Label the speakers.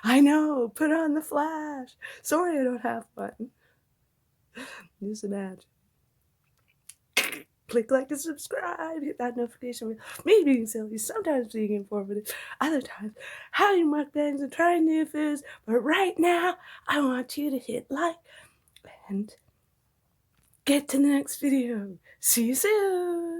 Speaker 1: I know, put on the flash. Sorry I don't have one. Just imagine. Click like and subscribe. Hit that notification bell. Me being silly, sometimes being informative, other times having mukbangs and trying new foods. But right now, I want you to hit like and get to the next video. See you soon.